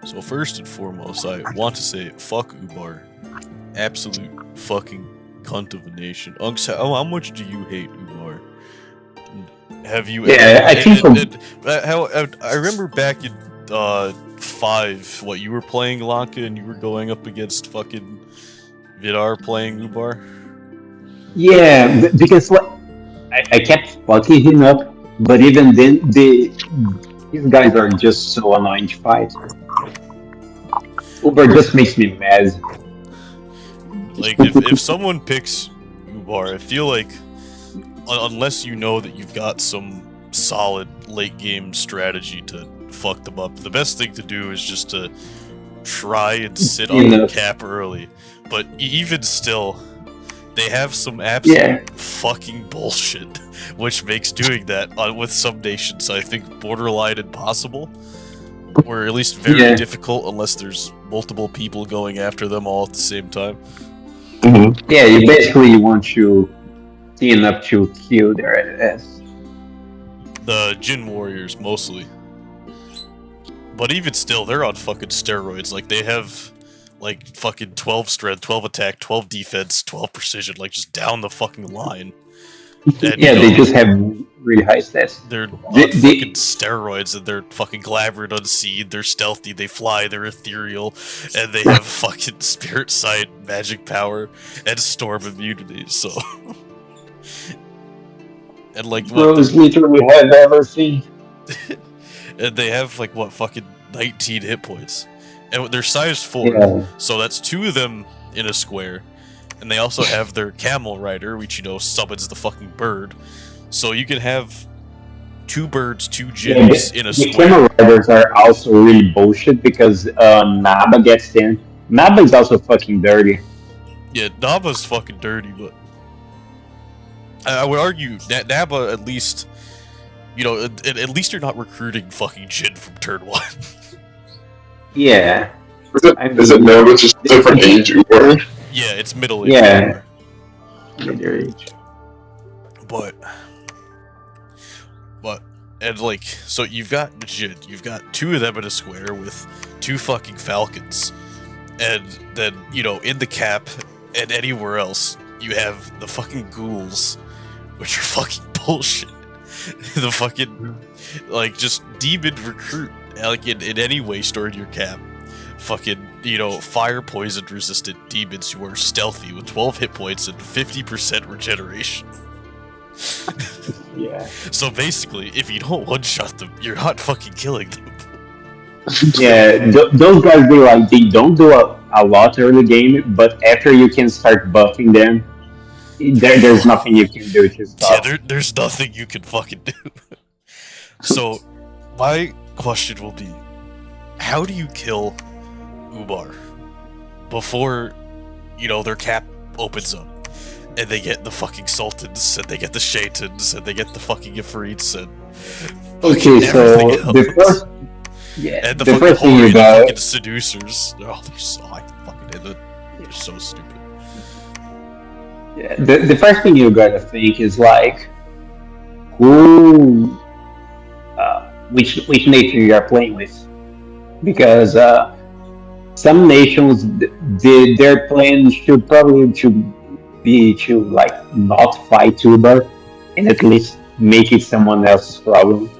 So first and foremost, I want to say fuck Ubar. Absolute fucking cunt of a nation. Unks, how much do you hate Ubar? Have you Yeah, I think I remember back in 5, what, you were playing Lanka and you were going up against fucking Vidar playing Ubar? yeah, because what I kept fucking him up, but even then, these guys are just so annoying to fight. Uber just makes me mad. Like, if someone picks Ubar, I feel like, unless you know that you've got some solid late game strategy to fuck them up, the best thing to do is just to try and sit on the cap early. But even still, they have some absolute fucking bullshit, which makes doing that with some nations, I think, borderline impossible, or at least very difficult unless there's multiple people going after them all at the same time. Mm-hmm. Yeah, you basically want to team up to kill their ass. The Jin warriors, mostly. But even still, they're on fucking steroids. Like, they have, like, fucking 12 strength, 12 attack, 12 defense, 12 precision, like, just down the fucking line. And, yeah, they just have really high stats. They're on fucking steroids, and they're fucking glamored unseen, they're stealthy, they fly, they're ethereal, and they have fucking spirit sight, magic power, and storm immunity, so... and, like, bros literally have everything. And they have, like, what, fucking 19 hit points. And they're size 4, so that's 2 of them in a square. And they also have their camel rider, which, you know, summons the fucking bird. So you can have 2 birds, 2 Jins in a square. The camel riders are also really bullshit because Naba gets them. Naba is also fucking dirty. Yeah, Naba's fucking dirty, but... I would argue that Naba, at least... You know, at least you're not recruiting fucking Jin from turn 1. Yeah. Is it Naba just different age Uber? Yeah, it's middle age. Yeah. Middle age. But, and like, so you've got Jin, you've got 2 of them in a square with 2 fucking falcons. And then, you know, in the cap and anywhere else, you have the fucking ghouls, which are fucking bullshit. The fucking, like, just demon recruit, like, in any way stored in your cap. Fucking, you know, fire poison resistant demons who are stealthy with 12 hit points and 50% regeneration. Yeah. So basically, if you don't one-shot them, you're not fucking killing them. Yeah, those guys, they don't do a lot early game, but after you can start buffing them, there's nothing you can do to stop. Yeah, there's nothing you can fucking do. So, my question will be, how do you kill Ubar before, you know, their cap opens up and they get the fucking Sultans and they get the Shaitans and they get the fucking Ifrits and okay, so the first, and the first fucking thing you got, fucking seducers. Oh, they're so they're so stupid. Yeah, the first thing you gotta think is like, who, which nation you are playing with, because some nations their plan should probably be to like not fight Uber and at least make it someone else's problem.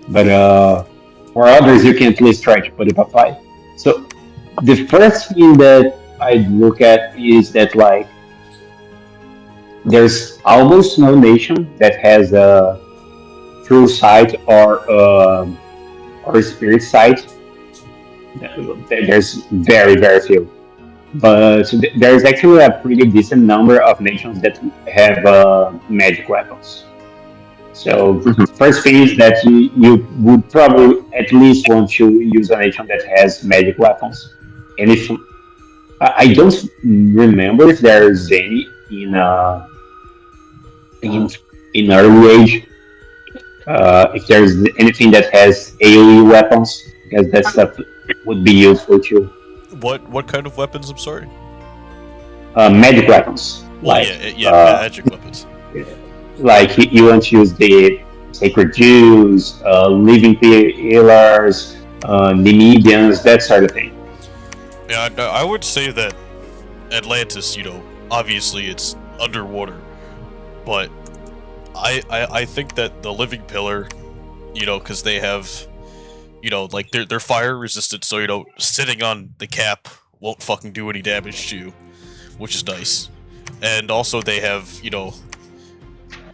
But for others, you can at least try to put up a fight. So the first thing that I'd look at is that like, there's almost no nation that has a true sight or spirit sight. There's very, very few. But there's actually a pretty decent number of nations that have magic weapons. So the first thing is that you would probably at least want to use a nation that has magic weapons. And if I don't remember if there's any in early age, if there's anything that has AoE weapons, because that stuff would be useful too. What kind of weapons? I'm sorry. Magic weapons. Well, like, magic weapons. Like you want to use the sacred jewels, living pillars, Namibians, that sort of thing. Yeah, I would say that Atlantis, obviously it's underwater, but I think that the Living Pillar, because they have, like they're fire resistant, so sitting on the cap won't fucking do any damage to you, which is nice. And also they have,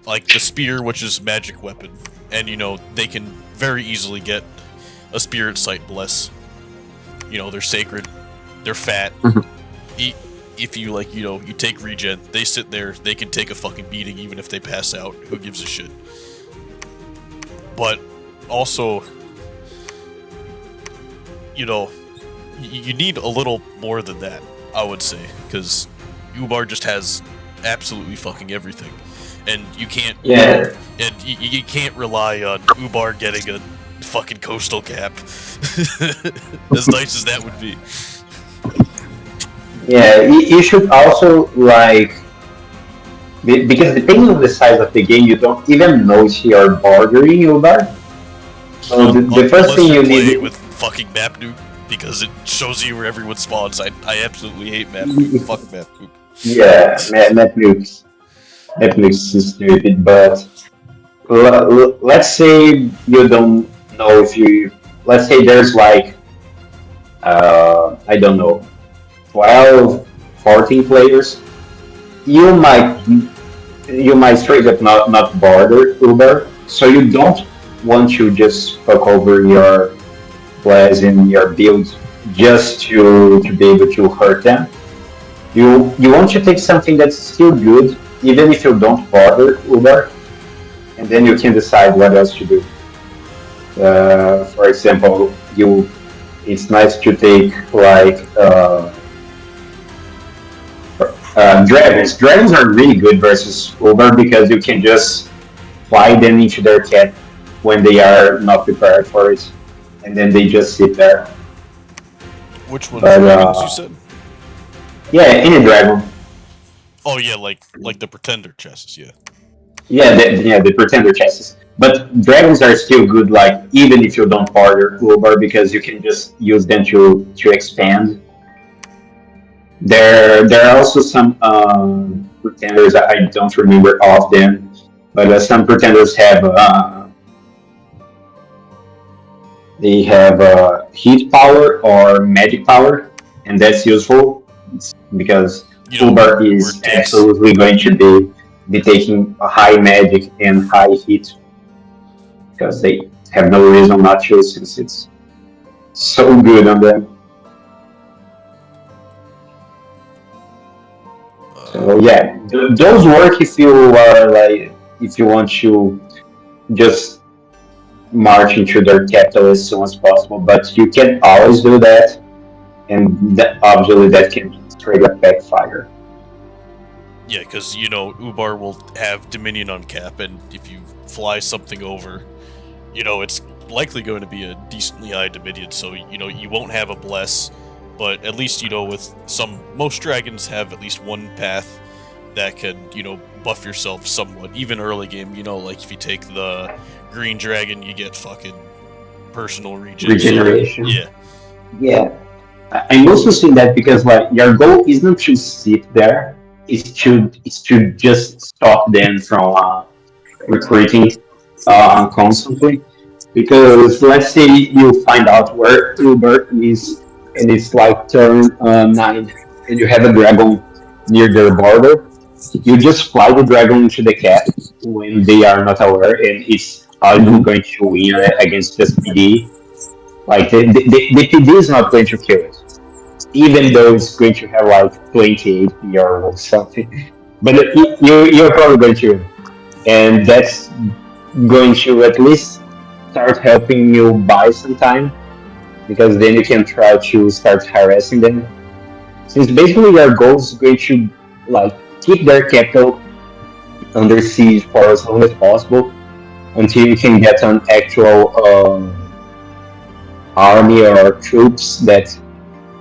like the spear, which is magic weapon, and they can very easily get a spirit sight bless. They're sacred, they're fat. If you you take regen, they sit there, they can take a fucking beating even if they pass out. Who gives a shit? But also, you need a little more than that, I would say, because Ubar just has absolutely fucking everything, and you can't. Yeah. And you can't rely on Ubar getting a fucking coastal cap, as nice as that would be. Yeah, you should also because depending on the size of the game, you don't even know if you are bordering Ubar. So the first thing you need with fucking map nuke, because it shows you where everyone spawns. I absolutely hate map nuke. Fuck map nuke. Yeah, map nukes. Map nukes is stupid, but let's say you don't know if you. Let's say there's I don't know, 12, 14 players. You might straight up not border Uber, so you don't want to just fuck over your players and your build just to be able to hurt them. You want to take something that's still good, even if you don't border Uber, and then you can decide what else to do. For example, it's nice to take dragons. Dragons are really good versus Uber because you can just fly them into their cap when they are not prepared for it, and then they just sit there. Which one? Dragons, you said? Yeah, any dragon. Oh yeah, like the pretender chests, yeah. Yeah, the pretender chests. But dragons are still good, even if you don't border Uber, because you can just use them to expand. There are also some pretenders I don't remember all of them, but some pretenders have they have heat power or magic power, and that's useful because Uber is absolutely going to be taking a high magic and high heat because they have no reason not to, since it's so good on them. So yeah, those work if you are if you want to just march into their capital as soon as possible, but you can always do that, and obviously that can straight up backfire. Yeah, because Ubar will have Dominion on cap, and if you fly something over, it's likely going to be a decently high Dominion, so you won't have a bless. But at least, with most dragons have at least one path that can, buff yourself somewhat, even early game, like if you take the green dragon, you get fucking personal regeneration. So, yeah. Yeah. I'm also seeing that because, your goal isn't to sit there, it's to just stop them from recruiting constantly. Because let's say you find out where Uber is, and it's turn 9, and you have a dragon near their border. You just fly the dragon into the cap when they are not aware, and it's probably going to win against just PD. The PD is not going to kill it, even though it's going to have 28 PR or something. But you're probably going to, and that's going to at least start helping you buy some time, because then you can try to start harassing them. Since basically your goal is going to keep their capital under siege for as long as possible until you can get an actual army or troops that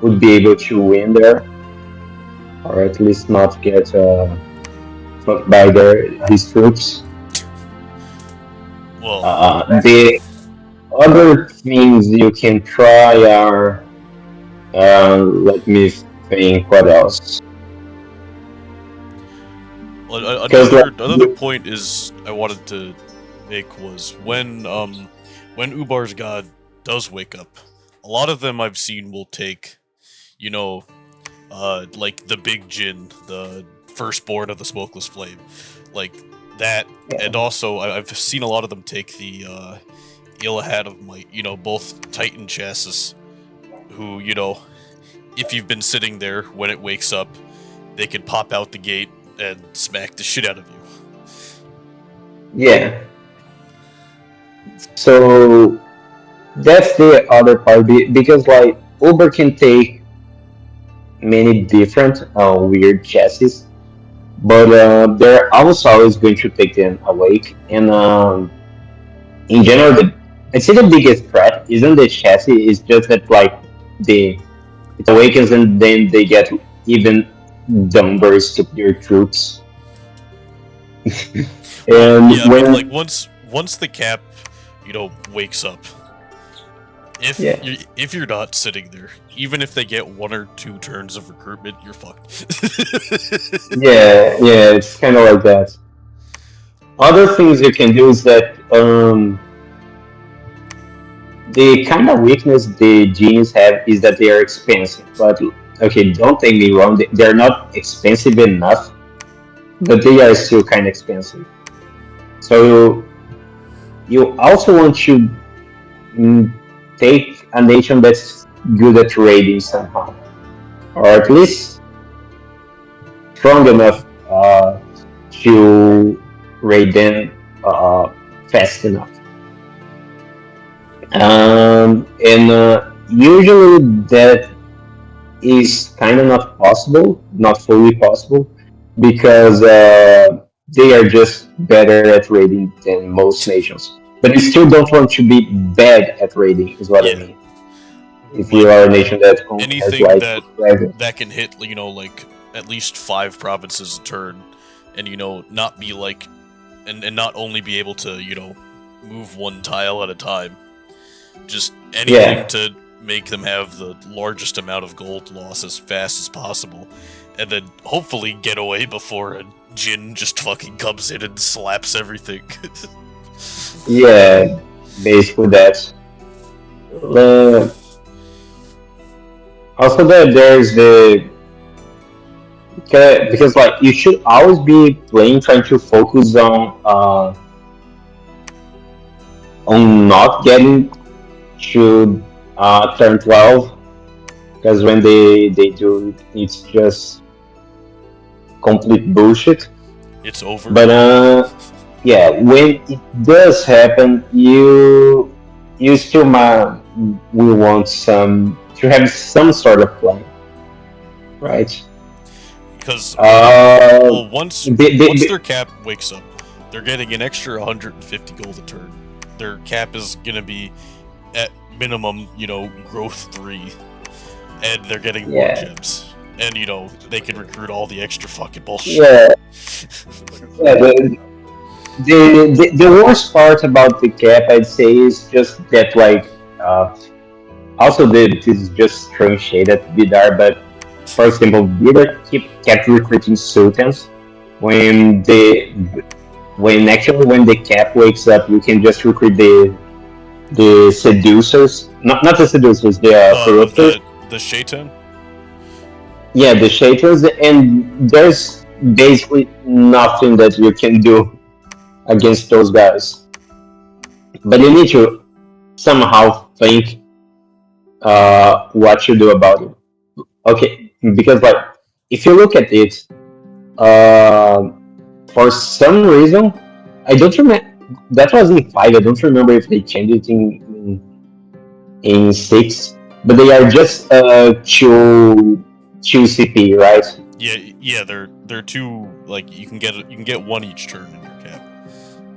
would be able to win there, or at least not get fucked by his troops. Well, Other things you can try are, let me think, what else? Because Another point is I wanted to make was when Ubar's god does wake up, a lot of them I've seen will take, you know, like the big Jin, the firstborn of the smokeless flame, like that, and also I've seen a lot of them take the Ilahad of Might, both Titan chassis, who, if you've been sitting there when it wakes up, they can pop out the gate and smack the shit out of you. yeah. So that's the other part because like Uber can take many different weird chassis, but they're almost always going to take them awake. And in general, I'd say the biggest threat isn't the chassis; it's just that like the it awakens and then they get even dumber, stupider troops. Well, And yeah, I when mean, like once the cap, wakes up, yeah, if you're not sitting there, even if they get 1 or 2 turns of recruitment, you're fucked. yeah, it's kind of like that. Other things you can do is that the kind of weakness the genes have is that they are expensive. But okay, don't take me wrong; they're not expensive enough, but they are still kind of expensive. So you also want to mm, take a nation that's good at raiding somehow, or at least strong enough to raid them fast enough. And usually that is kind of not possible, not fully possible, because they are just better at raiding than most nations. But you still don't want to be bad at raiding, is what I Yeah. mean. If you Like, are a nation that has anything like that can hit, like at least 5 provinces a turn, and not be like, and not only be able to move 1 tile at a time, just anything to make them have the largest amount of gold loss as fast as possible, and then hopefully get away before a Jin just fucking comes in and slaps everything. yeah, basically that. Uh, Also, there's the because like you should always be playing trying to focus on not getting to turn 12 because when they do it's just complete bullshit. It's over. But yeah, when it does happen, you still might will want to have some sort of plan, right? Because once they, their cap wakes up, they're getting an extra 150 gold a turn. Their cap is gonna be at minimum, growth 3, and they're getting more gems. And they can recruit all the extra fucking bullshit. Yeah, yeah. The worst part about the cap, I'd say, is just that like also this is just throwing shade at Vidar, but for example, Vidar kept recruiting sultans when when the cap wakes up, you can just recruit the seducers, not the seducers, the corruptors. The shaitan. Yeah, the shaitans, and there's basically nothing that you can do against those guys. But you need to somehow think what you do about it. Okay, because like if you look at it, for some reason, I don't remember. That was in 5. I don't remember if they changed it in 6. But they are just 2 CP, right? Yeah, they're 2. Like you can get 1 each turn in your cap.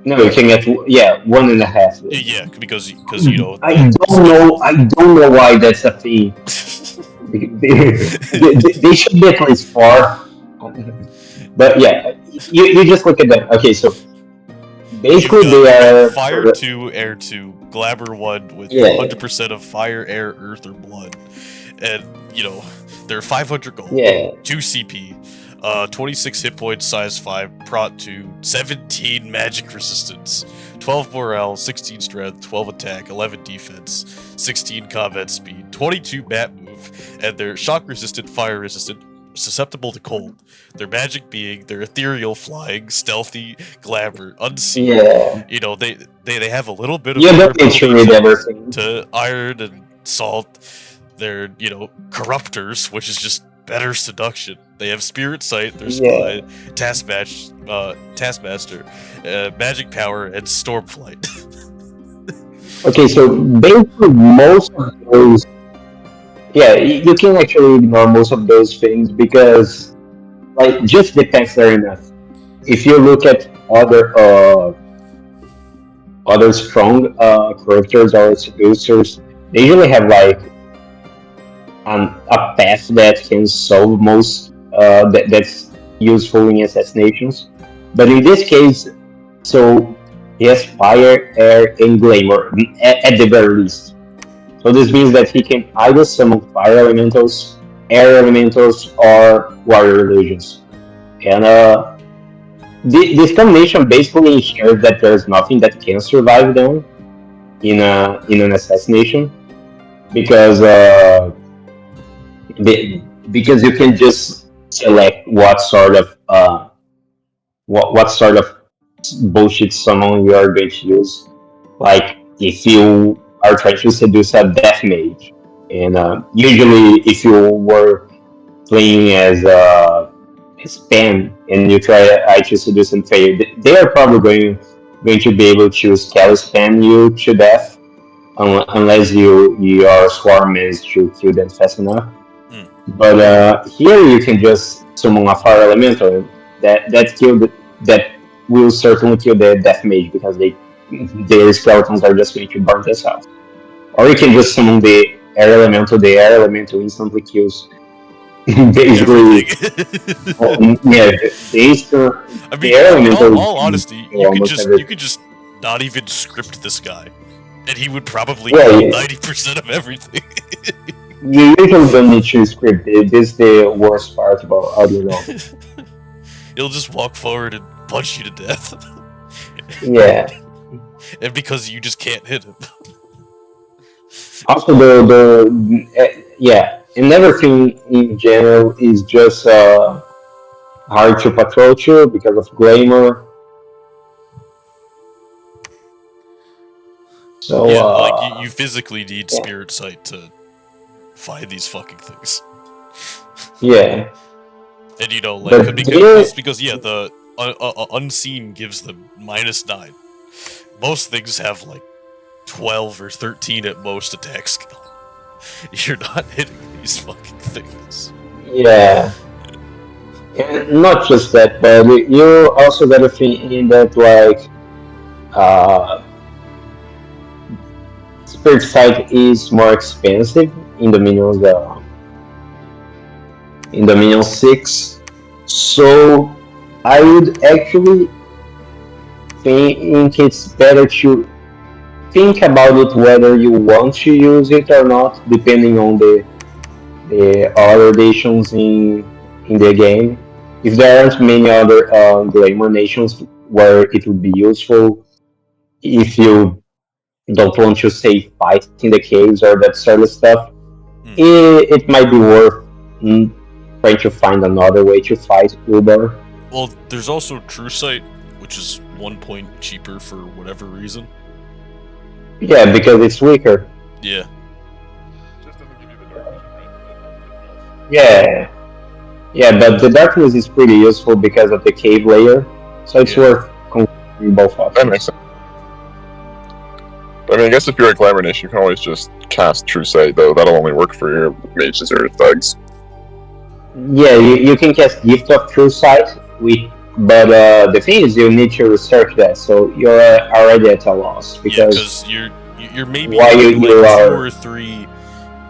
No, you can get 1.5. Yeah, because I don't know why that's a thing. they should be at least 4. But yeah, you just look at them. Okay, so basically You've they got are Fire 2, Air 2, Glamour 1 with Yeah. 100% of Fire, Air, Earth, or Blood. And, you know, they're 500 gold, Yeah. 2 CP, 26 hit points, size 5, prot 2, 17 magic resistance, 12 morale, 16 strength, 12 attack, 11 defense, 16 combat speed, 22 bat move, and they're shock resistant, fire resistant, susceptible to cold. They're magic being, they're ethereal, flying, stealthy, glamour, unseen. Yeah. You know, they have a little bit of You don't need to vulnerability read everything. to iron and salt. They're, you know, corruptors, which is just better seduction. They have spirit sight, they're spy, taskmaster, magic power, and stormflight. Okay, so basically most of those, yeah, you can actually ignore most of those things because, like, just defense are enough. If you look at other strong characters or seducers, they usually have like a path that can solve most that's useful in assassinations. But in this case, so he has fire, air, and glamour at the very least. So this means that he can either summon fire elementals, air elementals, or warrior illusions. And this combination basically ensures that there's nothing that can survive them in an assassination, because because you can just select what sort of what sort of bullshit summon you are going to use. Like if you are trying to seduce a death mage, and usually if you were playing as spam and you try to seduce and fail, they are probably going to be able to scale spam you to death, unless your swarm is to kill them fast enough. But here you can just summon a fire elemental that will certainly kill the death mage, because their skeletons are just going to burn this out. Or you can just summon the air elemental. The air elemental instantly kills basically. Yeah, I the mean, air in elemental. all honesty, you could just not even script this guy, and he would probably kill 90% of everything. You usually don't need to script it. This is the worst part about audio. He'll just walk forward and punch you to death. Yeah. And because you just can't hit him. Also, yeah, and everything in general is just hard to patrol to because of glamour. So yeah, like you physically need spirit sight to find these fucking things. Yeah. And you know, like because yeah, the unseen gives them -9. Most things have like 12 or 13 at most attack skill. You're not hitting these fucking things. Yeah. And not just that, but you also gotta think in that, like, Spirit Sight is more expensive in the minions in the minion 6. So I would actually think it's better to think about it whether you want to use it or not, depending on the other nations in the game. If there aren't many other glamour nations where it would be useful, if you don't want to say fight in the caves or that sort of stuff, it might be worth trying to find another way to fight ubar. Well, there's also True Sight, which is 1 point cheaper for whatever reason. Yeah, because it's weaker. Yeah. Just doesn't give you the dark vision, right? Yeah. Yeah, but the darkness is pretty useful because of the cave layer, so it's worth considering both options. That makes sense. I mean, I guess if you're a glamour nation, you can always just cast True Sight, though that'll only work for your mages or thugs. Yeah, you can cast Gift of True Sight, but the thing is, you need to research that, so you're already at a loss. Because you're maybe why doing you like 2 are or 3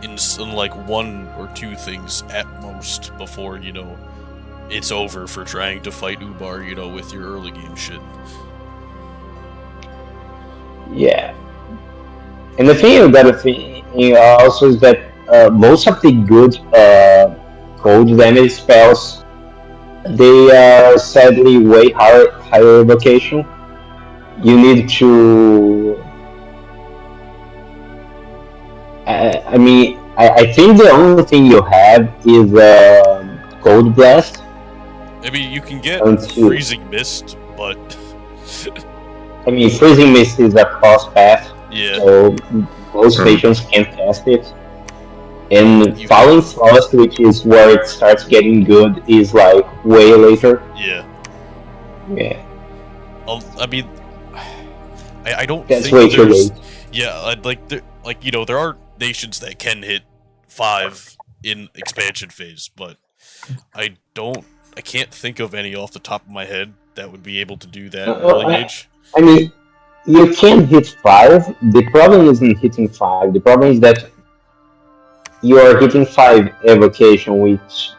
in like 1 or 2 things at most before, you know, it's over for trying to fight Ubar, you know, with your early game shit. Yeah. And the thing you gotta think also is that most of the good cold damage spells they are sadly way higher evocation. You need to. I think the only thing you have is cold blast. I mean, you can get Until freezing mist, but freezing mist is a cost path, yeah, so most Mm. stations can't cast it. And you Falling have Frost, which is where it starts getting good, is like way later. yeah. Yeah, I mean, I don't that's think way too there's late. yeah like you know there are nations that can hit 5 in expansion phase, but I don't I can't think of any off the top of my head that would be able to do Uh, that uh, early I, age. I mean, you can hit 5. The problem isn't hitting 5. The problem is that you are hitting 5 evocation, which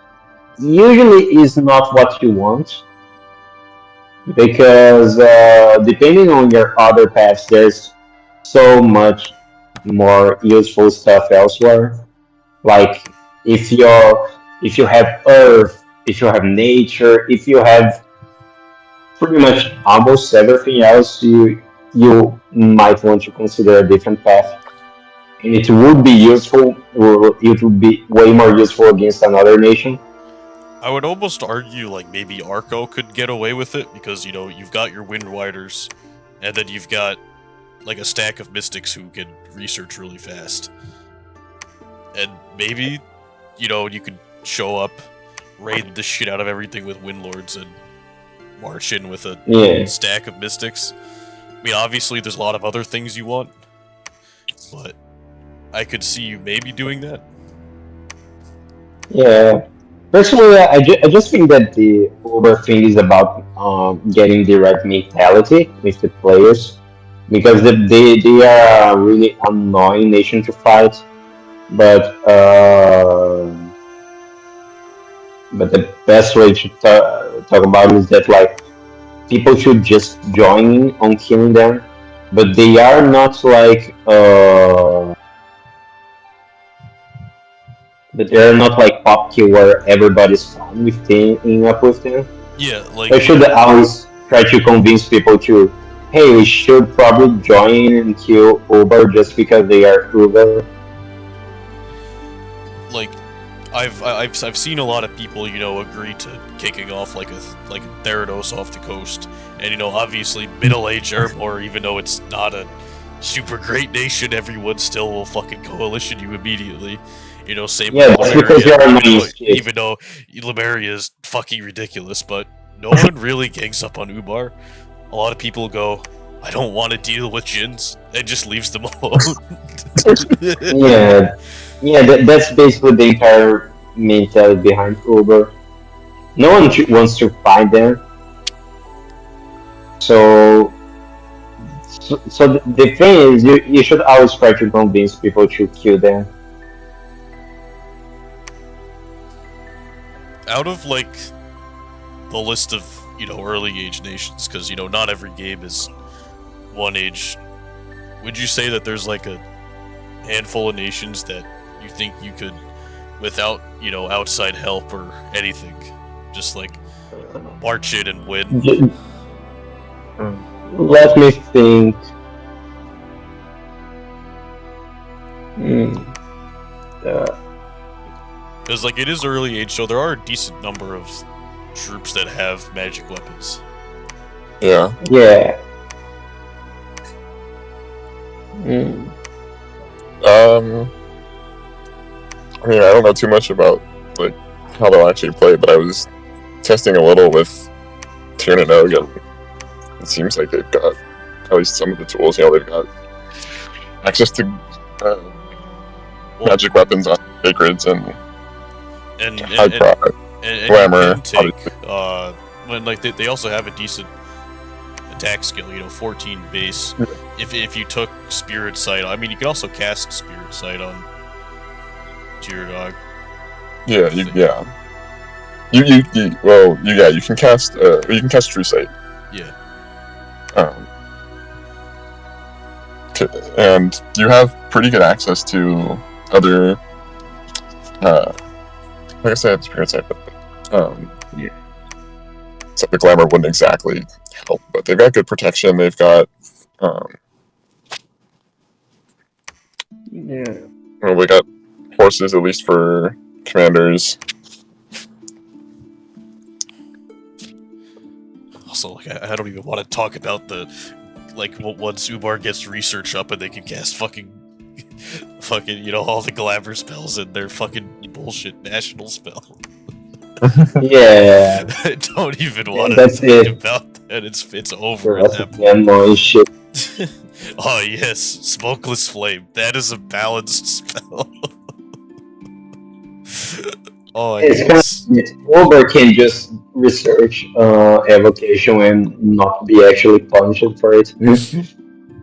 usually is not what you want. Because depending on your other paths, there's so much more useful stuff elsewhere. Like if you have Earth, if you have nature, if you have pretty much almost everything else, you might want to consider a different path. And it would be useful, or it would be way more useful against another nation. I would almost argue like maybe Arco could get away with it because you know you've got your Wind Riders, and then you've got like a stack of Mystics who can research really fast, and maybe you know you could show up, raid the shit out of everything with Wind Lords, and march in with a Yeah, stack of Mystics. I mean, obviously there's a lot of other things you want, but I could see you maybe doing that. yeah. Personally, I just think that the Uber thing is about getting the right mentality with the players because they are a really annoying nation to fight. But but the best way to talk about it is that like people should just join in on killing them, but they are not like but they're not like pop kill where everybody's fine with teaming up with them. Yeah, like I should always try to convince people to, hey, we should probably join and kill Uber just because they are Uber. like I've seen a lot of people, you know, agree to kicking off like a Theranos off the coast, and you know, obviously middle-aged Erebor, even though it's not a super great nation, everyone still will fucking coalition you immediately. You know, same Yeah, with that's because you're a Lemuria, nice kid. even though Lemuria is fucking ridiculous, but no one really gangs up on Ubar. A lot of people go, I don't want to deal with Jins, and just leaves them alone. Yeah, yeah, that's basically the entire mentality behind Uber. No one wants to find them. So, so the thing is, you should always try to convince people to kill them. Out of like the list of, you know, early age nations, because you know not every game is one age, would you say that there's like a handful of nations that you think you could, without, you know, outside help or anything, just like march in and win? J- Let me think. Hmm. Uh, Because like it is early age, so there are a decent number of troops that have magic weapons. Yeah. yeah. Hmm. I mean, I don't know too much about like how they'll actually play, but I was testing a little with Tyr and Og, and it seems like they've got at least some of the tools. You know, they've got access to magic weapons on sacreds and and high and, pride, and glamour. you can take obviously. when like they also have a decent attack skill, you know, 14 base. Yeah. If you took Spirit Sight, I mean, you can also cast Spirit Sight on Tyr Dog. Yeah, yeah. You can cast True Sight. Yeah. Um, and you have pretty good access to other, like I said, spirit side, but Yeah. so the glamour wouldn't exactly help, but they've got good protection. They've got, Yeah. well, we got horses at least for commanders. Also, like, I don't even want to talk about the, like, once Ubar gets research up and they can cast fucking, you know, all the glamour spells and their fucking bullshit national spell. Yeah. I don't even want to That's think it. about that. It's The over at rest that of them point. and shit. Oh yes, smokeless flame. That is a balanced spell. Oh, I It's kind guess. of, Uber can just research evocation and not be actually punished for it.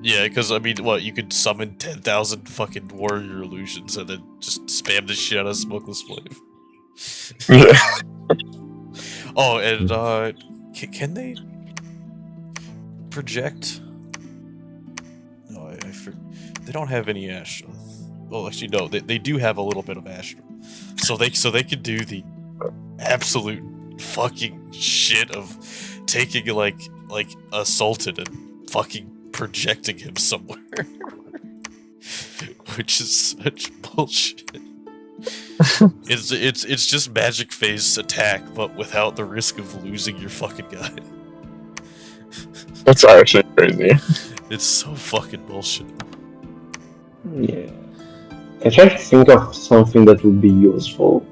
Yeah, because I mean, what, you could summon 10,000 fucking warrior illusions and then just spam the shit out of smokeless flame. Yeah. Oh, and can they project? No, they don't have any Astra. Well, actually, no, they do have a little bit of Astra. So they could do the absolute fucking shit of taking like a Sultan and fucking projecting him somewhere, which is such bullshit. It's just magic phase attack, but without the risk of losing your fucking guy. That's actually crazy. It's so fucking bullshit. Yeah. I try to think of something that would be useful.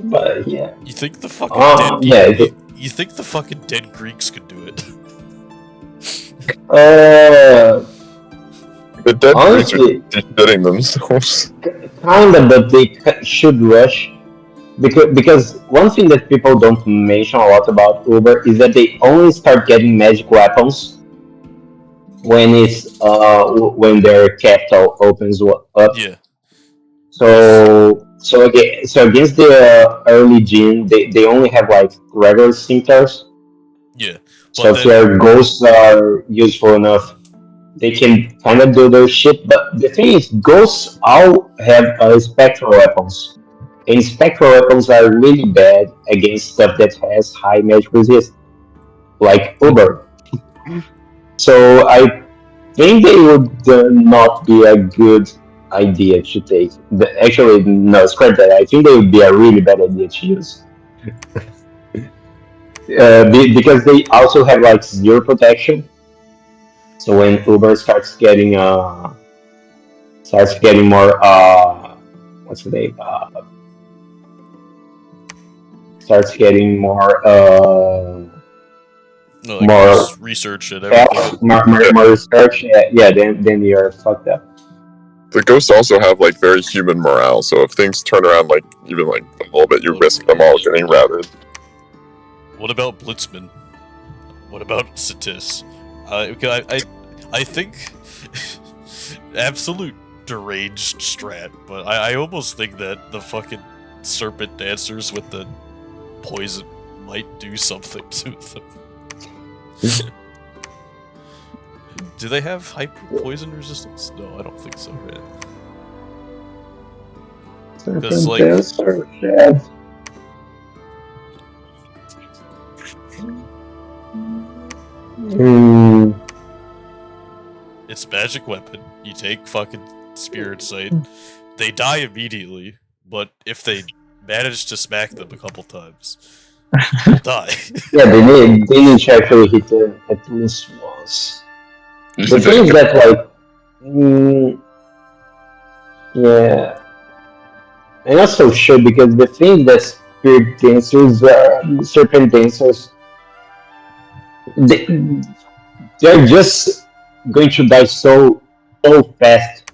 But yeah. You think the fucking Yeah. you think the fucking dead Greeks could do it? The dead Greeks are Honestly, shitting themselves. kinda, but they should rush. Because one thing that people don't mention a lot about Uber is that they only start getting magic weapons when when their capital opens up. Yeah. So against the early gene, they only have like regular scimitars. Yeah. So But if then their ghosts are useful enough, they can kind of do their shit. But the thing is, ghosts all have spectral weapons, and spectral weapons are really bad against stuff that has high magic resist, like Uber. So I think they would not be a good idea to take. Actually, no, scrap that. I think they would be a really bad idea to use. Because they also have like zero protection. So when Uber starts getting more what's the name? Starts getting more no, like more research and health, everything. more research. Yeah, then you're fucked up. The ghosts also have like very human morale, so if things turn around like even like a little bit, you risk them all getting routed. What about Blitzman? What about Satis? I think absolute deranged strat, but I almost think that the fucking serpent dancers with the poison might do something to them. Do they have hyper poison resistance? No, I don't think so, right? Because, like, it's magic weapon. You take fucking spirit sight. They die immediately, but if they manage to smack them a couple times, they'll die. Yeah, they need to actually hit them at least once. The thing is that like, yeah, I'm not so sure because the thing that spirit dancers, serpent dancers, they're just going to die so fast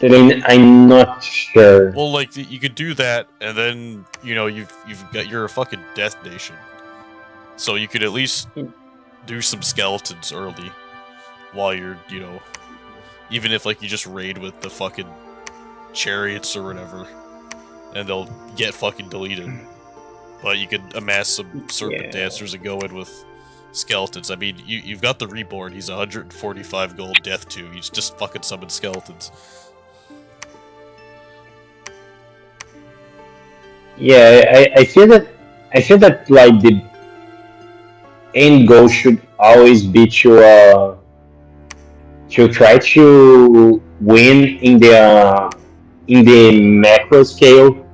that I'm not sure. Well, like, you could do that, and then, you know, you're a fucking death nation. So you could at least do some skeletons early, while you're, you know, even if, like, you just raid with the fucking chariots or whatever, and they'll get fucking deleted. But you could amass some serpent dancers and go in with skeletons. I mean, you've got the Reborn. He's 145 gold, Death 2. He's just fucking summon skeletons. Yeah, I feel that like the end goal should always be to try to win in the macro scale,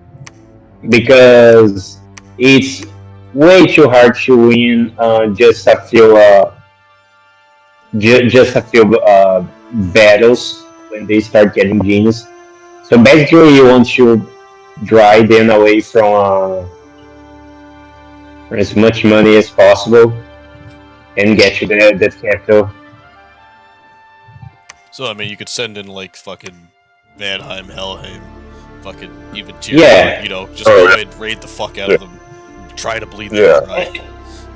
because it's way too hard to win just a few just a few battles when they start getting genius. So basically, you want to drive them away from as much money as possible and get to that capital. So, I mean, you could send in, like, fucking Vanheim, Helheim, fucking even tier, Yeah. you know, just go and raid the fuck out of them. Try to bleed them dry.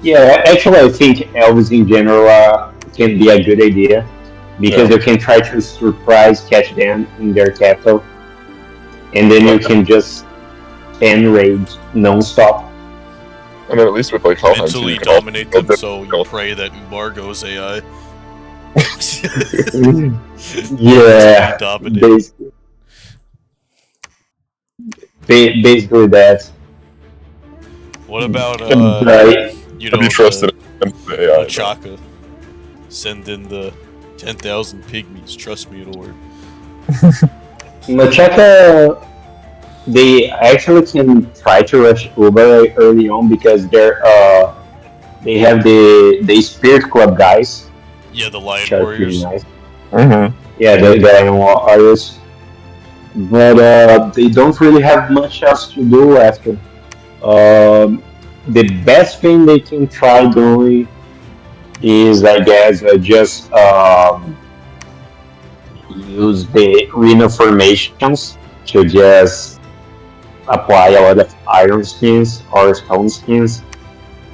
Yeah, actually, I think elves in general can be a good idea, because you can try to surprise catch them in their capital, and then you can just fan raid non-stop. I mean, at least with like Helheim, Mentally you can dominate them, also- so you pray that Ubar goes AI. Yeah, Dominate. basically that. What about, Right. you Have know, you trusted the AI? Chaka? Send in the 10,000 pygmies. Trust me, it'll work. Machaka, they actually can try to rush Uber early on, because they have the Spirit Club guys, Yeah, the Lion which are pretty Warriors. nice. Mm-hmm. Yeah, the Iron Warriors. But they don't really have much else to do after. The best thing they can try doing is, I guess, just use the Rhino formations to just apply a lot of iron skins or stone skins,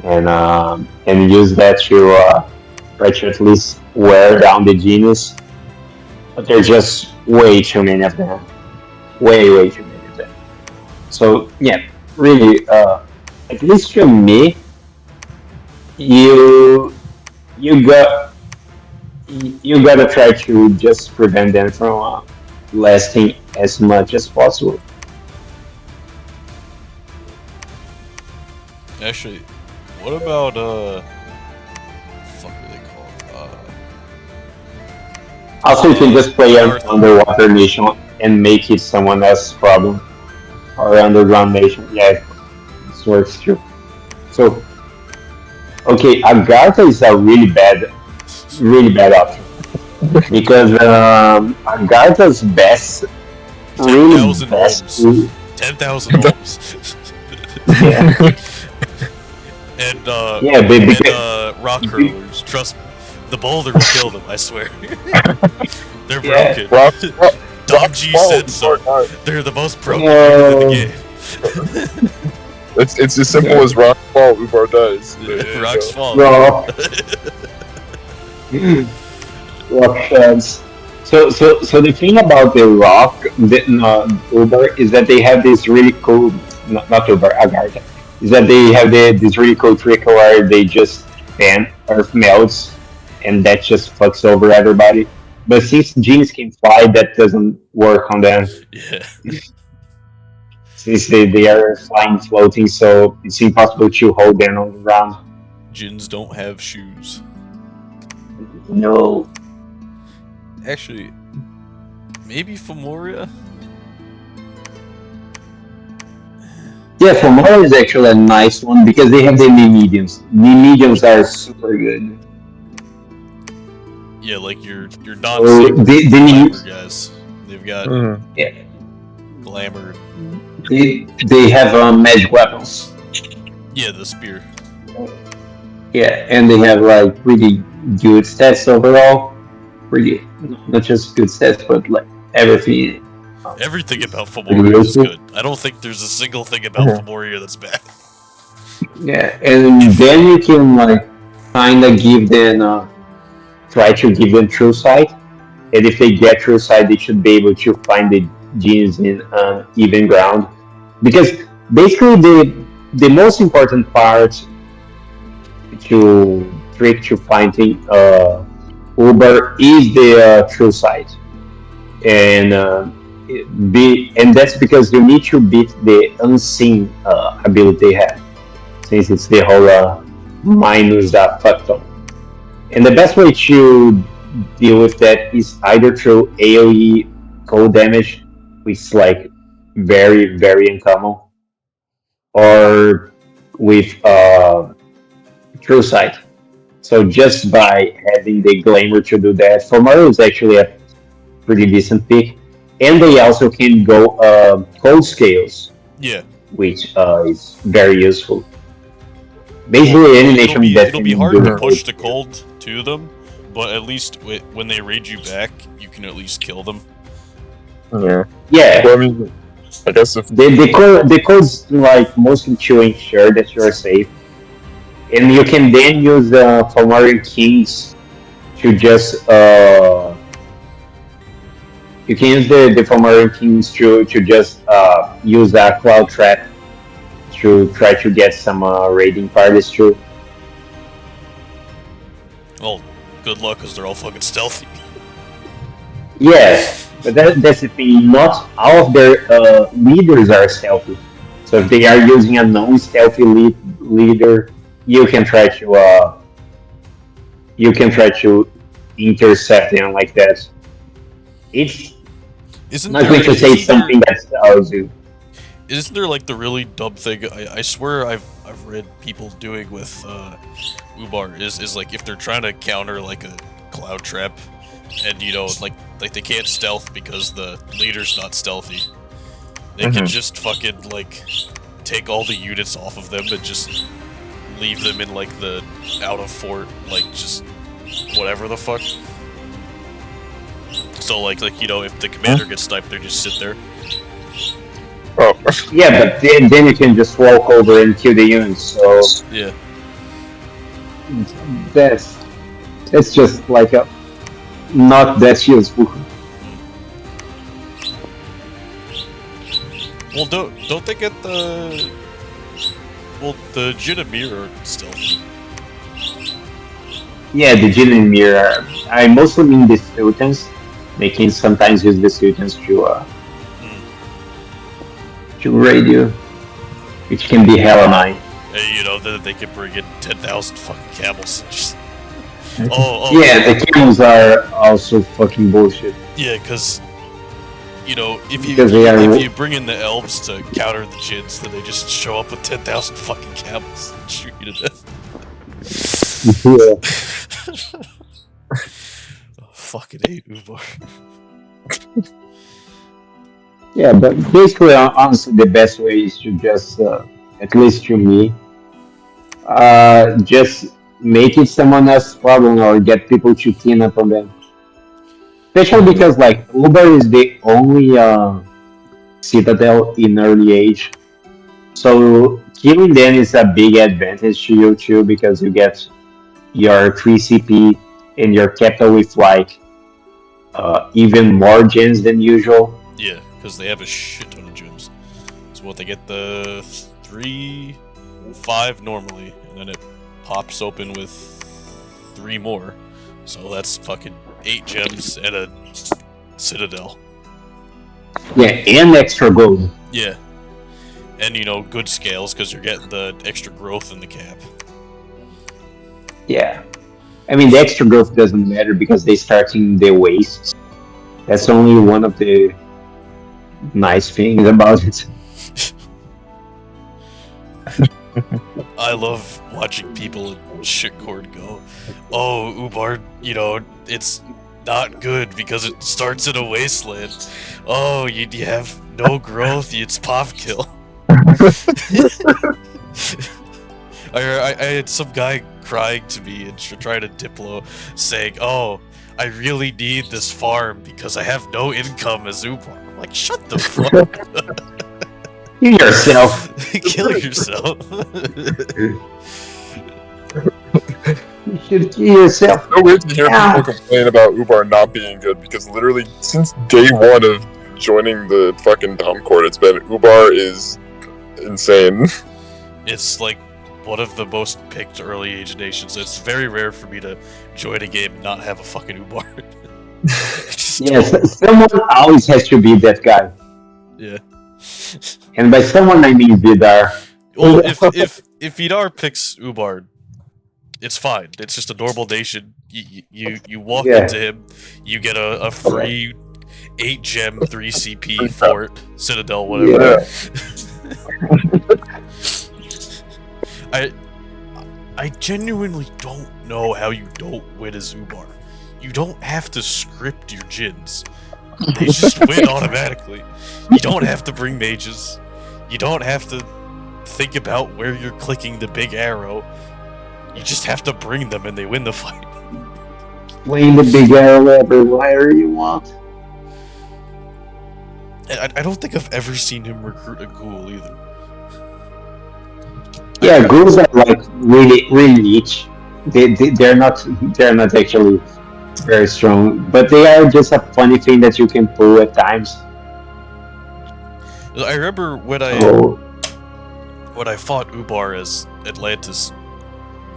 and use that to try to at least wear down the genius. But there's just way too many of them. Way too many of them. So yeah, really, at least for me, you you got you gotta try to just prevent them from lasting as much as possible. Actually, what about, fuck are they called? Also, you can just play an Earth. underwater nation and make it someone else's problem, or underground nation. Yeah, this works too. So, okay, Agartha is a really bad option, because Agartha's best, really 10,000 best. homes. 10,000 homes. Yeah, And, yeah, baby. and, rock hurlers. Trust me. The boulder will kill them, I swear. They're Yeah. broken. Rock Dom G Fall said is so. hard. They're the most broken No. unit in the game. It's as simple as rock fall, Ubar dies. There you Rocks go. fall. Rock, rock shards. So the thing about the rock, Uber, is that they have this really cool, not Uber, Agartha, is that they have this really cool trick where they just fan Earth melts, and that just fucks over everybody. But since genes can fly, that doesn't work on them. Yeah. Since they are flying, floating, so it's impossible to hold them on the ground. Djinns don't have shoes. No. Actually, maybe Femoria? Yeah, Fomora is actually a nice one, because they have the mediums. The mediums are super good. Yeah, like your So non-sync the glamour guys. They've got Mhm. glamour. they have magic weapons. Yeah, the spear. Yeah, and they have like pretty good stats overall. Pretty, not just good stats, but like everything. Everything about Femoria is good. I don't think there's a single thing about Mhm. Femoria that's bad. Yeah, and then you can like kind of give them, try to give them true sight, and if they get true sight, they should be able to find the genes in even ground, because basically the most important part to strict to finding Uber is the true site, and and that's because you need to beat the unseen ability they have, since it's the whole minus that factor. And the best way to deal with that is either through AoE cold damage, which is like very uncommon, or with true sight. So just by having the glamour to do that, Fomaru is actually a pretty decent pick. And they also can go cold scales, Yeah. which is very useful. Basically, any nation that it'll can be hard do to cold push the scales. cold to them, but at least when they raid you back, you can at least kill them. Yeah. Yeah, Well, I mean, I guess if the code's like mostly to ensure that you're safe, and you can then use the Fomarian keys to just you can use the Fomarian keys to just use that cloud trap to try to get some raiding parties too. Well, good luck, because they're all fucking stealthy. Yes, but that's the thing. Not all of their leaders are stealthy. So if they are using a non-stealthy leader, you can try to intercept them like that. It's Isn't not there, going to say isn't there- something that tells you. Isn't there like the really dumb thing? I swear I've read people doing with Ubar is like if they're trying to counter like a cloud trap, and you know like they can't stealth because the leader's not stealthy. They can just fucking like take all the units off of them and just leave them in like the out of fort, like just whatever the fuck. So like you know if the commander gets sniped, they just sit there. oh, Yeah, but then you can just walk over and kill the units. So Yeah. that's just like a not that useful. Well, don't they get the Jin and Mir are stealthy. Yeah, the Jin and Mir. I mostly mean the Sultans. They can sometimes use the Sultans to raid you, which can be hella annoying. And you know that they can bring in 10,000 fucking camels. Just, Yeah, the camels are also fucking bullshit. yeah, because you know if Because they are- you bring in the elves to counter the Jins, then they just show up with 10,000 fucking camels and shoot you to death. Yeah. Fucking hate Ubar. Yeah, but basically, honestly, the best way is to just, at least to me, just make it someone else's problem or get people to team up on them. Especially because, like, Uber is the only citadel in early age. So killing them is a big advantage to you too, because you get your 3 CP and your capital with like even more gens than usual. Yeah, because they have a shit ton of gems. So what they get the 3, 5 normally, and then it pops open with 3 more. So that's fucking 8 gems and a citadel. Yeah, and extra gold. Yeah. And you know, good scales because you're getting the extra growth in the cap. Yeah. I mean, the extra growth doesn't matter because they start in the wastes. That's only one of the nice things about it. I love watching people in shitcord go, oh, Ubar, you know, it's not good because it starts in a wasteland. Oh, you have no growth, it's pop kill. I had some guy crying to me and trying to diplo, saying, oh, I really need this farm because I have no income as Ubar. I'm like, shut the fuck up. Kill yourself. Kill yourself. You should kill yourself. It's so weird to hear Yeah. people complain about Ubar not being good because literally since day one of joining the fucking Dom Court, it's been Ubar is insane. It's like one of the most picked early age nations. It's very rare for me to join a game and not have a fucking ubar. Yes, someone always has to be that guy. Yeah. And by someone, I mean Vidar. Well, if Vidar picks Ubar, it's fine. It's just a normal nation. You walk Yeah. into him, you get a free 8 gem 3 CP fort citadel whatever. I genuinely don't know how you don't win as Ubar. You don't have to script your djinns. They just win automatically. You don't have to bring mages. You don't have to think about where you're clicking the big arrow. You just have to bring them and they win the fight. Playing the big arrow everywhere you want. I don't think I've ever seen him recruit a ghoul either. Yeah, ghouls are like really niche. They're not actually very strong, but they are just a funny thing that you can pull at times. I remember when So, I fought Ubar as Atlantis,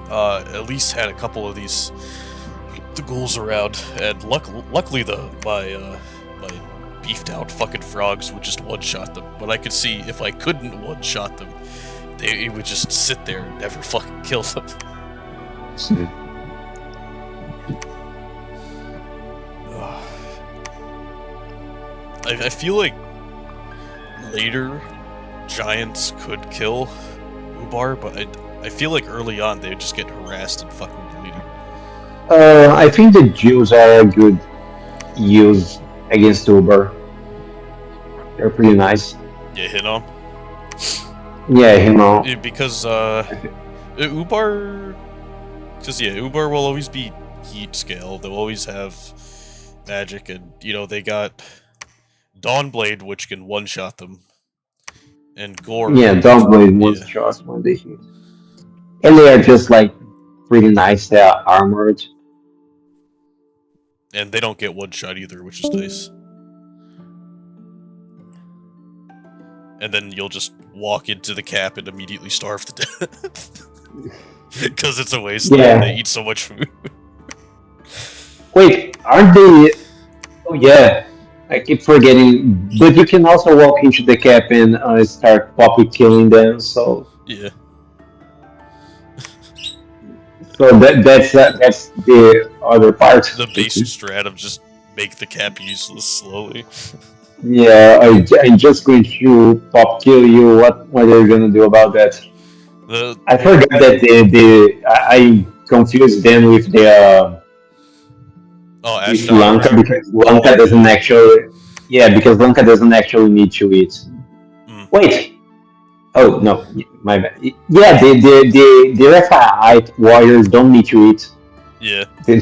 at least had a couple of the ghouls around, and luckily my beefed out fucking frogs would just one-shot them. But I could see if I couldn't one-shot them, they would just sit there and never fucking kill them. I feel like later giants could kill Ubar, but I feel like early on they would just get harassed and fucking deleted. I think the Jews are a good use against Uber. They're pretty nice. Yeah, hit on. Yeah, you know. Yeah, because Ubar, Ubar will always be heat scale. They'll always have magic, and they got Dawnblade, which can one-shot them, and Gore. Yeah, Domboys most shots when they hit, and they are just like pretty nice. They are armored. And they don't get one-shot either, which is nice. And then you'll just walk into the cap and immediately starve to death. Because it's a wasteland, Yeah. they eat so much food. Wait, aren't they? Oh yeah, I keep forgetting. But you can also walk into the cap and start poppy killing them. So Yeah. that's the other part. The basic strat of just make the cap useless slowly. Yeah, I'm just going to pop kill you. What are you gonna do about that? I forgot that I confused them with the with Lanka because Lanka doesn't actually because Lanka doesn't actually need to eat. Wait. Oh no, my bad. Yeah, the Refa warriors don't need to eat. Yeah. They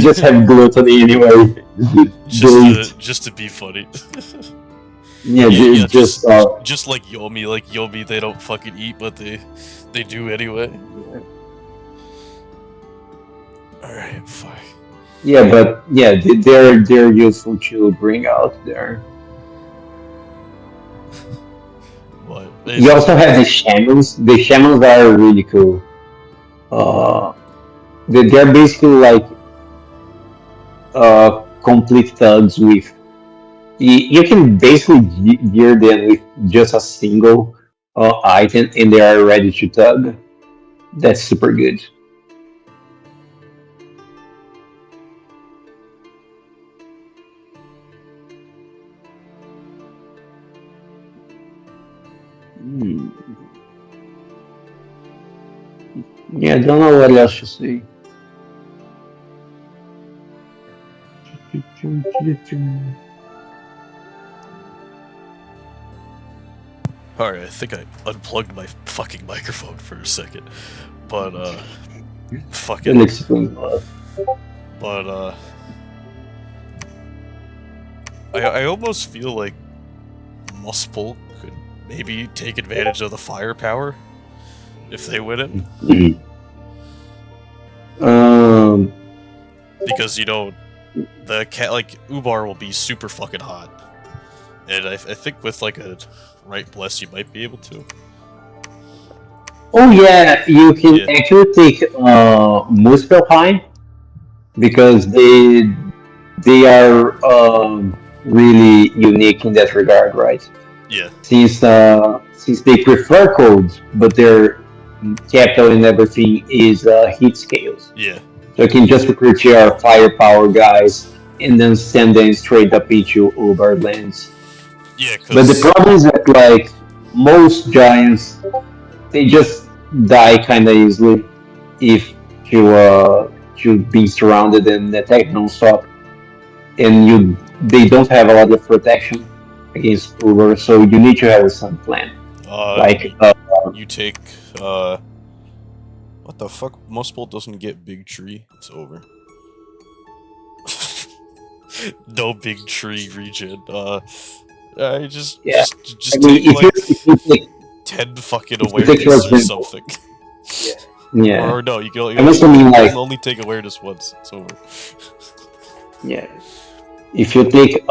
just have gluttony anyway. Just to be funny. Just like Yomi, they don't fucking eat, but they do anyway. Alright, fine. Yeah, but they're useful to bring out there. What? You also have the shamans. The shamans are really cool. They're basically like complete thugs with. You can basically gear them with just a single item, and they are ready to thug. That's super good. Yeah, I don't know what else to say. Alright, I think I unplugged my fucking microphone for a second. But, fucking... But, I almost feel like Muspel could maybe take advantage of the firepower if they win it. Because, the cat, Ubar will be super fucking hot. And I think with, a right bless, you might be able to. Oh yeah, you can Yeah, actually take Muspelheim because they are really unique in that regard, right? yeah, Since they prefer cold, but their capital and everything is heat scales. yeah, So you can just recruit your firepower guys and then send them straight up into ubar lands. yeah. But the Cause problem is that like most giants, they just die kind of easily if you being surrounded and attacked non-stop, and they don't have a lot of protection against uber, so you need to have some plan. Like you take what the fuck? Muspel doesn't get big tree. It's over. No big tree region. I just yeah, I mean take like if you take 10 fucking if you take for awareness or example, something. yeah, Or no, you can I must mean you like can only take awareness once. It's over. yeah, if you take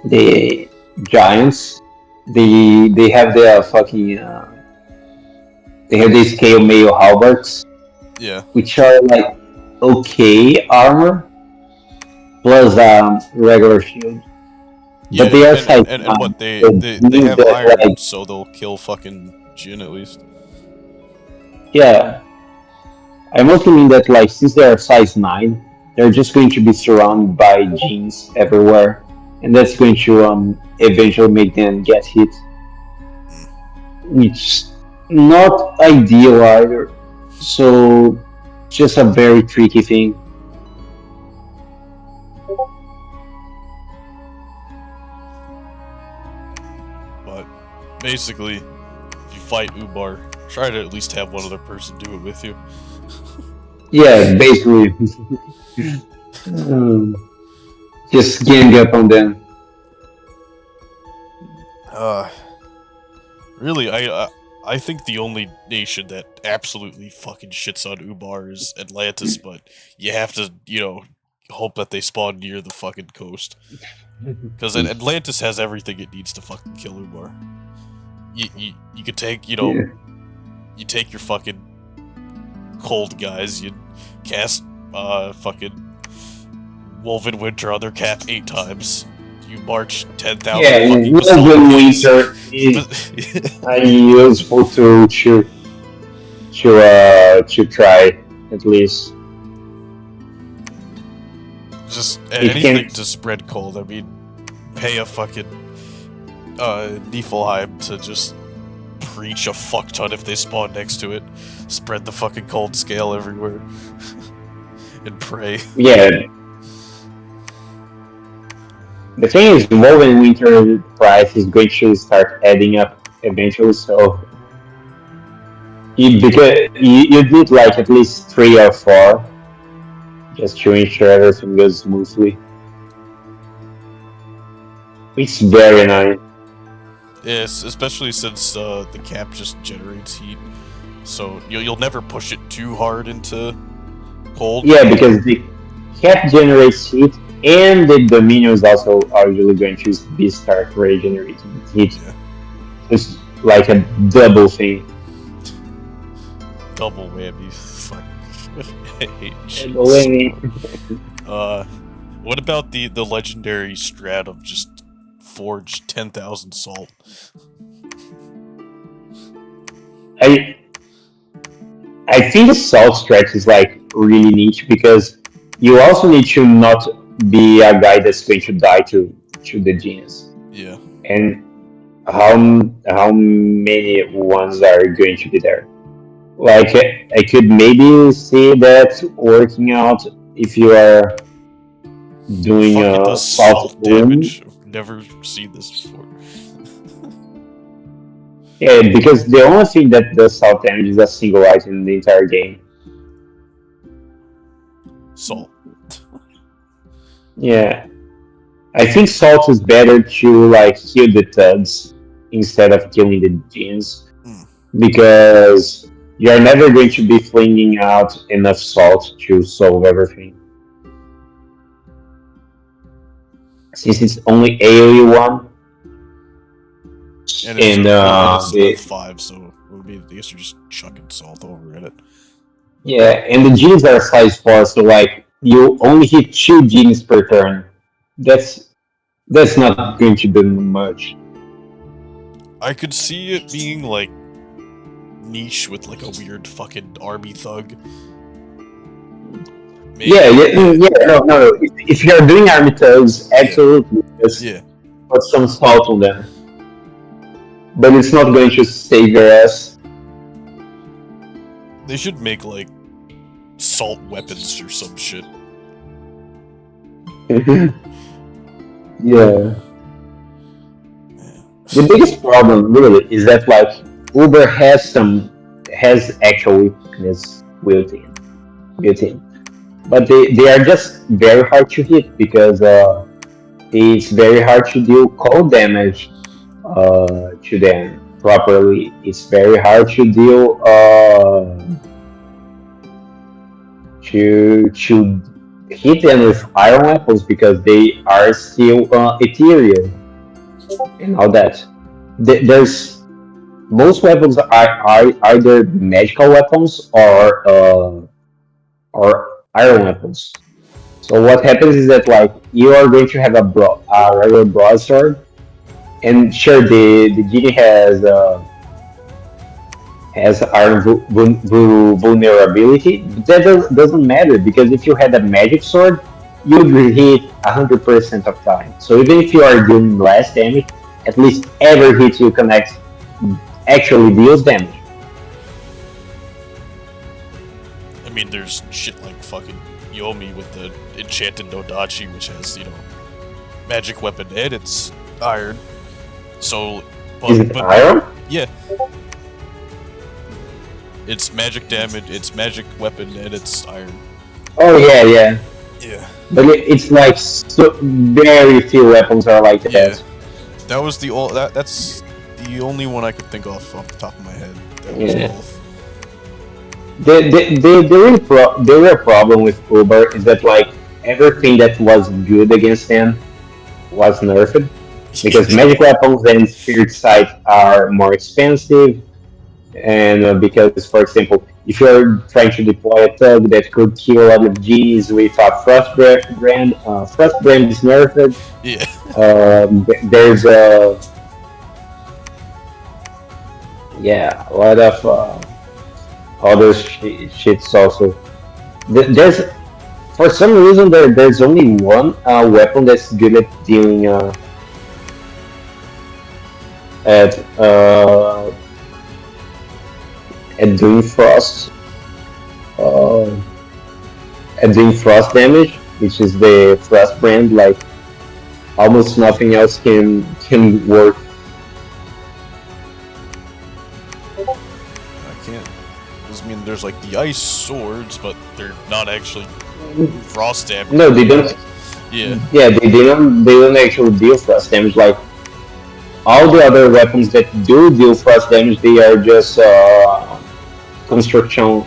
the giants, they have their fucking they have these scale mail halberds, Yeah. which are like okay armor plus regular shield, Yeah, but they are size and what 9. So it they means have that iron, like so they'll kill fucking Jin at least. yeah, I mostly mean that like since they are size 9, they're just going to be surrounded by genes everywhere, and that's going to eventually make them get hit, which not ideal either. So just a very tricky thing. But basically, if you fight Ubar, try to at least have one other person do it with you. Yeah, basically, um, just gang up on them. Uh, really, I think the only nation that absolutely fucking shits on Ubar is Atlantis, but you have to, hope that they spawn near the fucking coast. Because Atlantis has everything it needs to fucking kill Ubar. You could take, Yeah, you take your fucking cold guys, you cast, fucking Woven Winter on their cap 8 times. You march 10,000 yeah. fucking basalt Woven pigs. winter is useful to try at least. Just It anything can to spread cold. I mean, pay a fucking Niflheim to just preach a fuck ton if they spawn next to it. Spread the fucking cold scale everywhere. And pray. yeah. The thing is, Woven winter price is going to start adding up eventually. So you need like at least 3 or 4 just to ensure everything goes smoothly. It's very nice. Yes, especially since the cap just generates heat. So you'll never push it too hard into cold. Yeah, because the cap generates heat, and the Dominions also are usually going to be start regenerating heat. Yeah. It's like a double thing. Double whammy. Fuck. I hate shit. Double whammy. What about the legendary strat of just forge 10,000 salt? I I think the salt stretch is like really niche because you also need to not be a guy that's going to die to the genius. Yeah. And how many ones are going to be there? Like I could maybe see that working out if you are doing Fuck, it a does salt salt room. damage. I've never seen this before. Yeah, because the only thing that does salt damage is a single item in the entire game. Salt. Yeah, I think salt is better to like heal the thugs instead of killing the genes Mm. because you're never going to be flinging out enough salt to solve everything. Since it's only AoE one, And it's, it's 5, so it would be, I guess you're just chucking salt over in it. Yeah, and the genes are size 4, so like you only hit 2 genes per turn. That's not going to do much. I could see it being like niche with like a weird fucking army thug. Maybe. No. If you're doing army thugs, absolutely, just put some salt on them. But it's not going to save your ass. They should make like salt weapons or some shit. Yeah. The biggest problem really is that like Uber has actual weakness built in. But they are just very hard to hit because it's very hard to deal cold damage to them properly. It's very hard to deal to hit them with iron weapons because they are still ethereal and all that. There's most weapons are either magical weapons or iron weapons. So what happens is that like you are going to have a regular broadsword, and sure the genie has iron vulnerability. But that doesn't matter because if you had a magic sword, you'd hit 100% of time. So even if you are doing less damage, at least every hit you connect actually deals damage. I mean, there's shit like fucking Yomi with the enchanted Nodachi, which has, magic weapon and it's iron. So, Is it iron? Yeah. It's magic damage, it's magic weapon, and it's iron. Oh yeah. Yeah. But it's like very few weapons are like that. Yeah. That was that's the only one I could think of off the top of my head. That was both. The real problem with Uber is that like everything that was good against them was nerfed because magic weapons and spirit sight are more expensive, and because, for example, if you're trying to deploy a thug that could kill a lot of G's with a Frostbrand is nerfed. Yeah. There's a lot of other shits also. There's for some reason there's only one weapon that's good at dealing at doing frost damage, which is the Frostbrand. Like almost nothing else can work. I mean, there's like the ice swords, but they're not actually frost damage. No, they don't. Yeah. Yeah, they don't actually deal frost damage. Like all the other weapons that do deal frost damage, they are just construction,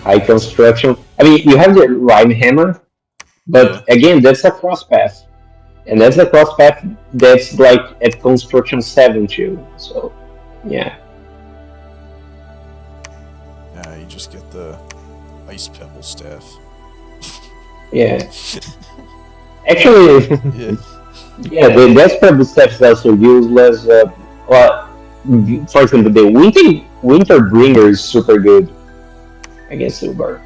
high construction. I mean, you have the Rhyme Hammer, but again, that's a cross path, and that's a cross path that's like at construction 7 too. So, yeah. You just get the ice pebble staff. Yeah. Actually, the Death Pebble staff is also useless. For example, the Winter Bringer is super good against Uber,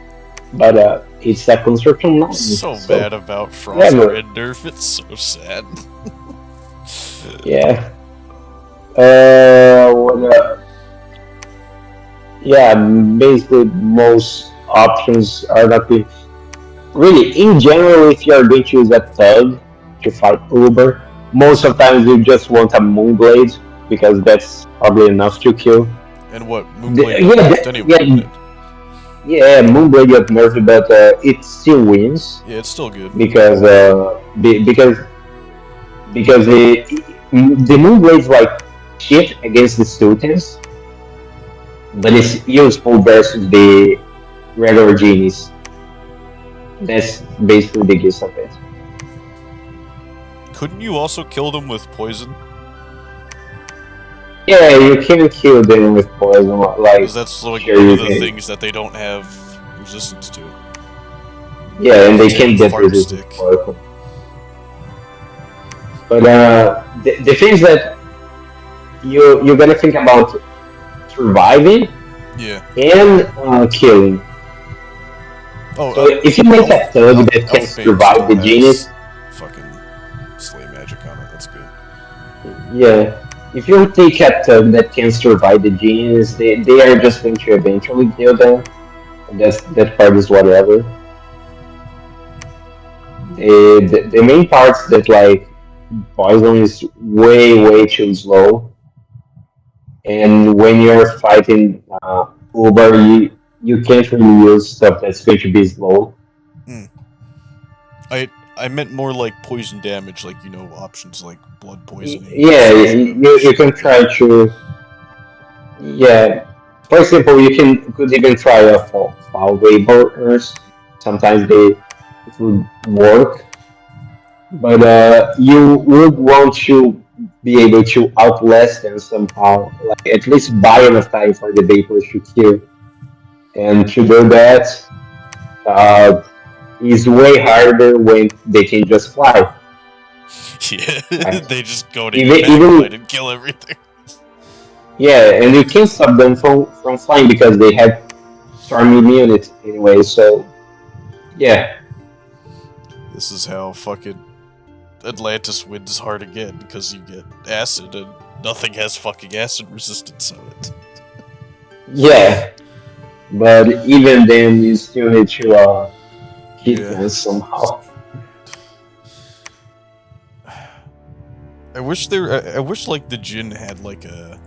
but it's a construction mountain. So bad about Frostbrand nerf. It's so sad. Yeah. Basically most options are not good. Really, in general, if you are going to use a thug to fight Uber, most of the times you just want a Moonblade because that's probably enough to kill. And what Moonblade? Moonblade got nerfed, but it still wins. Yeah, it's still good because the Moonblade's like shit against the students, but it's useful versus the regular genies. That's basically the gist of it. Couldn't you also kill them with poison? Yeah, you can kill them with poison. Because Like, that's like sure one you of the can. things that they don't have resistance to. Yeah, and They they take can get fart resistance to stick. poison. But the things that you're gonna think about surviving Yeah. and killing. Oh, So if you make a thug that can Elfbane survive still the has genius, fucking slay magic on it. That's good. yeah. If you take a thug that can survive the genius, they are just going to eventually kill them. And that part is whatever. The main parts that like poison is way too slow, and when you're fighting Uber, you can't really use stuff that's going to be slow. Hmm. I meant more like poison damage, like options like blood poisoning, Yeah, you shit can like that. try to. Yeah, for example, you could even try a foul way burners. Sometimes it would work, but you would want to be able to outlast them somehow, like at least buy enough time for the vapors to kill. And to do that uh, is way harder when they can just fly. Yeah, Right? they just go to your Even backline and kill everything. yeah, and you can stop them from flying because they have storm immunity anyway. So yeah, This is how fucking Atlantis wins hard again, because you get acid and nothing has fucking acid resistance on it. yeah. But even then, you still need to hit Yeah. them somehow. I wish there. I wish like the Jinn had like a.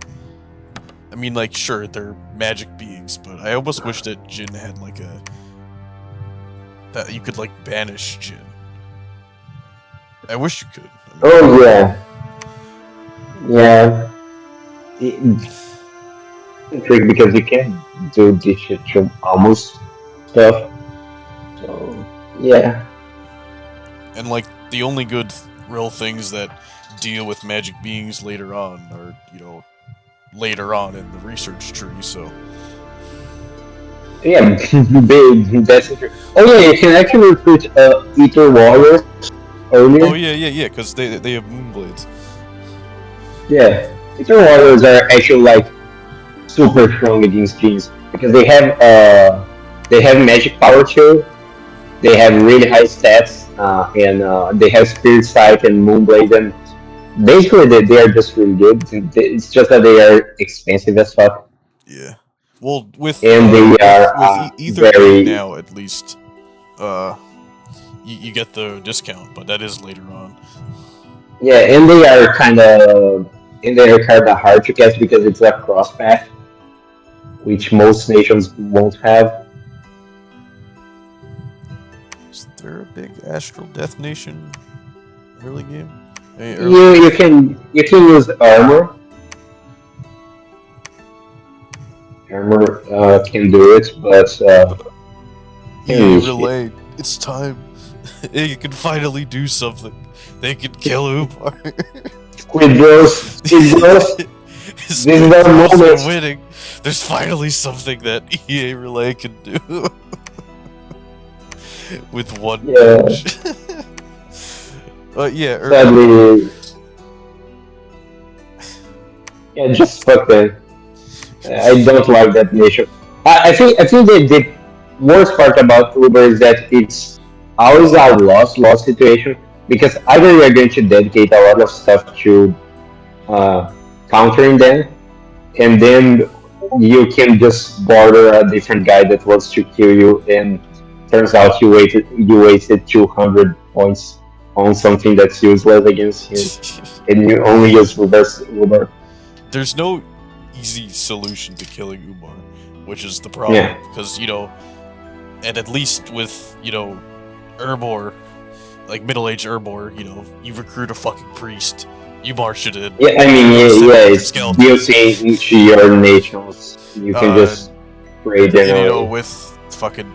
I mean, like sure they're magic beings, but I almost wish that Jinn had like a. That you could like banish Jinn. I wish you could. I mean, Oh yeah, yeah. It's tricky because you can do this shit to almost stuff. So yeah, and like the only good real things that deal with magic beings later on are later on in the research tree. So yeah. Big. That's true. Oh yeah, you can actually recruit Ether Warriors oh earlier. yeah, because they have moonblades. Yeah, Ether Warriors are actually like super strong against genes because they have magic power too. They have really high stats and they have Spirit Sight and Moonblade and basically they are just really good. It's just that they are expensive as fuck Yeah. Well, and they are with Etherblade very now at least, uh, you get the discount, but that is later on. yeah, and they are kind of hard to catch because it's a cross path, which most nations won't have. Is there a big Astral Death Nation early game? Hey, early You game. can use armor. Armor can do it, but EA can Relay, it's time. You can finally do something. They can kill Ubar. Squid Bros. This is Squid our Bros are moment. winning. There's finally something that EA Relay can do with one Yeah, patch. Yeah, sadly, yeah, just fuck that. I don't like that nation. I think the worst part about Uber is that it's always a loss situation because either you're going to dedicate a lot of stuff to uh, countering them, and then you can just border a different guy that wants to kill you, and turns out you wasted 200 points on something that's useless against him, and you only use reverse Uber. There's no easy solution to killing Umar, which is the problem. Yeah. Because, and at least with, Urbor, like middle-aged Urbor, you recruit a fucking priest. Umar should have Yeah, I mean, it's skeletons. built into your nations. You can just trade them And, away. with fucking,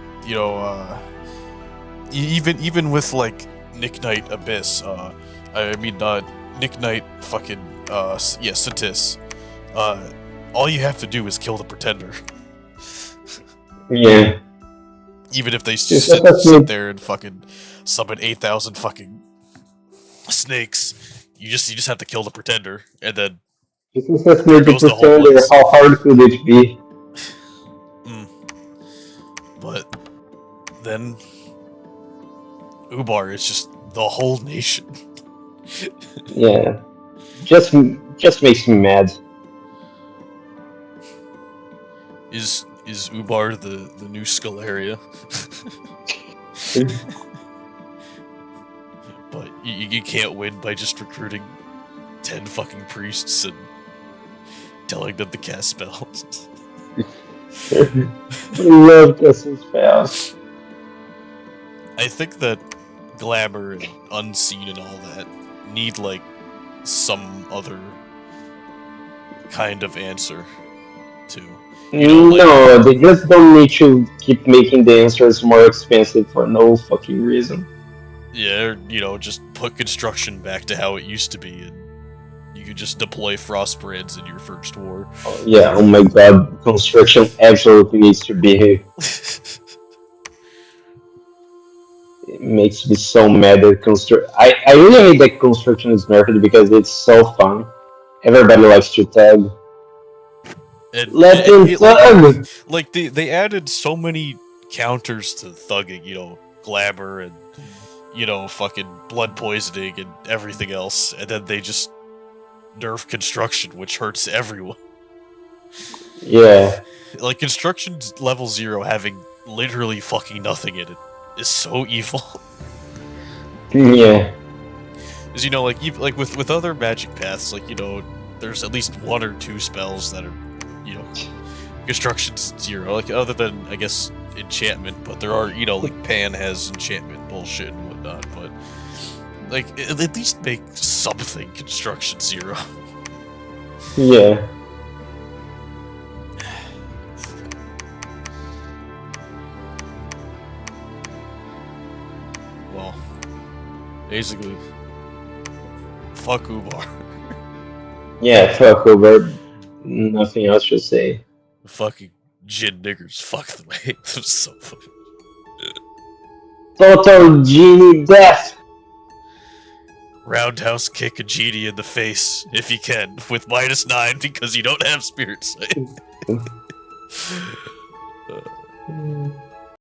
even with, like, Nick Knight Abyss, Nick Knight fucking, Satis. all you have to do is kill the pretender. Yeah. Even if they Just sit assassinate. there and fucking summon 8,000 fucking snakes, you just have to kill the pretender, and then Just assassinate there the goes the whole pretender. blaze. How hard could it be? But then Ubar is just the whole nation. Yeah. Just makes me mad. Is Ubar the new Scalaria? But you can't win by just recruiting 10 fucking priests and telling them to cast spells. I love casting spells. I think that glamour and unseen and all that need like some other kind of answer to. You know, like, No, they just don't need to keep making the answers more expensive for no fucking reason. yeah, just put construction back to how it used to be, and you could just deploy frostbrands in your first war. Yeah, oh my god, construction absolutely needs to be here. It makes me so mad that I really hate that construction is nerfed because it's so fun. Everybody likes to tag. And Let them tug! like they added so many counters to thugging, glamour and fucking blood poisoning and everything else, and then they just nerf construction, which hurts everyone. Yeah. Like construction level 0 having literally fucking nothing in it is so evil. Yeah. Because like with other magic paths, like there's at least 1 or 2 spells that are construction 0. Like other than I guess enchantment, but there are like Pan has enchantment bullshit and whatnot. But like at least make something construction 0. Yeah. Well, basically, fuck Ubar. Yeah, fuck over. Nothing else to say. Fucking gin niggers. Fuck them. I hate them so much. Total genie death! Roundhouse kick a genie in the face if you can with -9 because you don't have spirit sight.